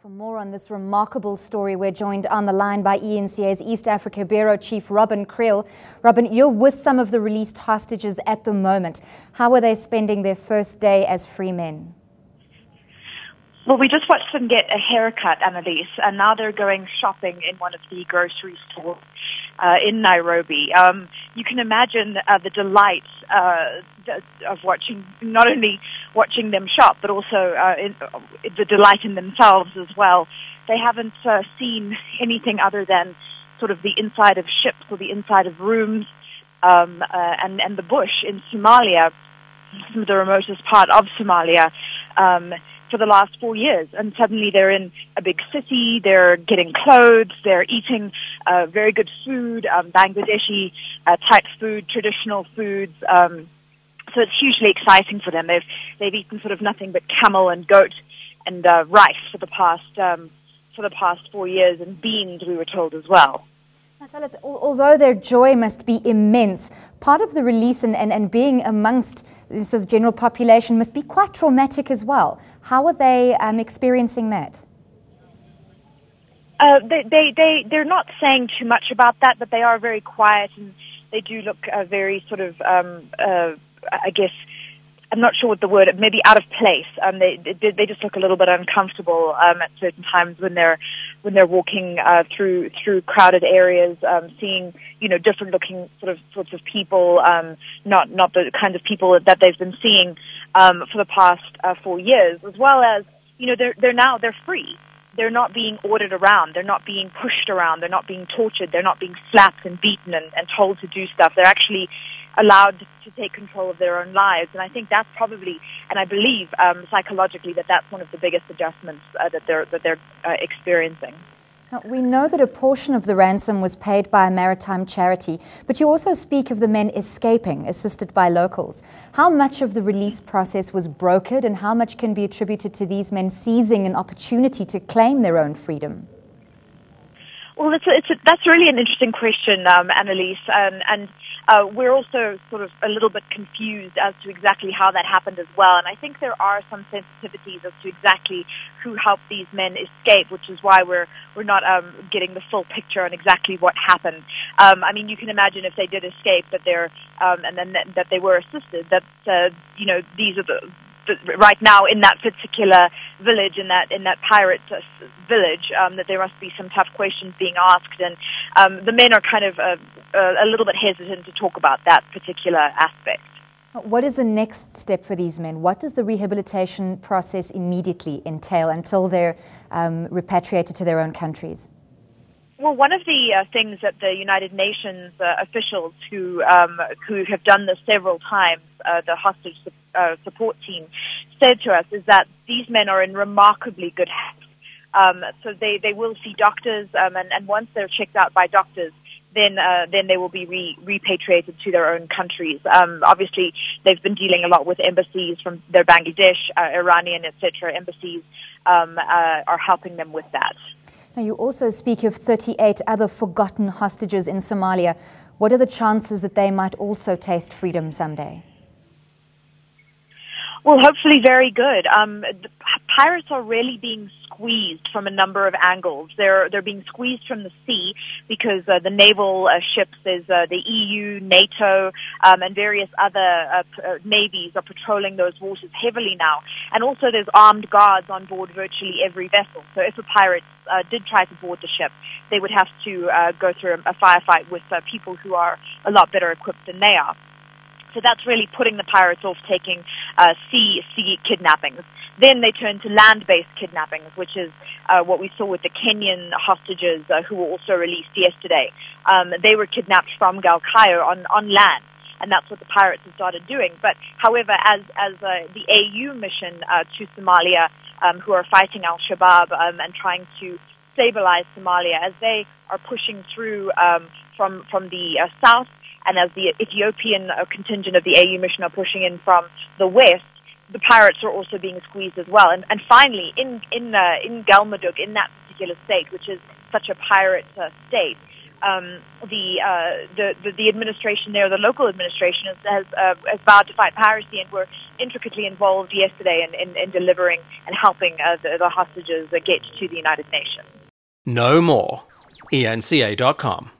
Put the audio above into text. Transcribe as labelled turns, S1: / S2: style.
S1: For more on this remarkable story, we're joined on the line by ENCA's East Africa Bureau Chief Robin Creel. Robin, you're with some of the released hostages at the moment. How are they spending their first day as free men?
S2: Well, we just watched them get a haircut, Annalise, and now they're going shopping in one of the grocery stores in Nairobi. You can imagine the delight of watching, not only watching them shop, but also the delight in themselves as well. They haven't seen anything other than sort of the inside of ships or the inside of rooms and the bush in Somalia, some of the remotest part of Somalia, for the last 4 years. And suddenly they're in a big city, they're getting clothes, they're eating very good food, Bangladeshi type food, traditional foods. So it's hugely exciting for them. They've eaten sort of nothing but camel and goat and rice for the past 4 years, and beans, we were told, as well.
S1: Now tell us, although their joy must be immense, part of the release and being amongst the sort of general population must be quite traumatic as well. How are they experiencing that?
S2: They're not saying too much about that, but they are very quiet, and they do look very sort of, I guess, I'm not sure what the word, maybe out of place. They just look a little bit uncomfortable at certain times when they're walking through crowded areas, seeing different looking sorts of people, not the kinds of people that they've been seeing for the past 4 years, as well as they're free. They're not being ordered around. They're not being pushed around. They're not being tortured. They're not being slapped and beaten and told to do stuff. They're actually allowed to take control of their own lives. And I think that's probably, and I believe psychologically, that's one of the biggest adjustments that they're experiencing.
S1: Now, we know that a portion of the ransom was paid by a maritime charity, but you also speak of the men escaping, assisted by locals. How much of the release process was brokered, and how much can be attributed to these men seizing an opportunity to claim their own freedom?
S2: Well, that's really an interesting question, Annalise, and we're also sort of a little bit confused as to exactly how that happened as well. And I think there are some sensitivities as to exactly who helped these men escape, which is why we're not getting the full picture on exactly what happened. I mean, you can imagine if they did escape that and then that they were assisted. That these are right now in that particular village, in that pirate village, that there must be some tough questions being asked, and the men are kind of a little bit hesitant to talk about that particular aspect.
S1: What is the next step for these men? What does the rehabilitation process immediately entail until they're repatriated to their own countries?
S2: Well, one of the things that the United Nations officials who have done this several times, the hostage support team, said to us is that these men are in remarkably good health. So they will see doctors, and once they're checked out by doctors, then they will be repatriated to their own countries. Obviously, they've been dealing a lot with embassies from their Bangladesh, Iranian, etc. Embassies are helping them with that.
S1: Now, you also speak of 38 other forgotten hostages in Somalia. What are the chances that they might also taste freedom someday?
S2: Well, hopefully very good. The pirates are really being squeezed from a number of angles. They're being squeezed from the sea because the naval ships, there's the EU, NATO, and various other navies are patrolling those waters heavily now. And also there's armed guards on board virtually every vessel. So if a pirate did try to board the ship, they would have to go through a firefight with people who are a lot better equipped than they are. So that's really putting the pirates off taking sea kidnappings. Then they turn to land-based kidnappings, which is what we saw with the Kenyan hostages who were also released yesterday. They were kidnapped from Galkayo on land, and that's what the pirates have started doing. But however, as the AU mission to Somalia, who are fighting Al-Shabaab and trying to stabilize Somalia, as they are pushing through from the south, and as the Ethiopian contingent of the AU mission are pushing in from the west, the pirates are also being squeezed as well. And finally, in Galmudug, in that particular state, which is such a pirate state, the administration there, the local administration, has vowed to fight piracy, and were intricately involved yesterday in delivering and helping the hostages get to the United Nations.
S3: Know more. ENCA.com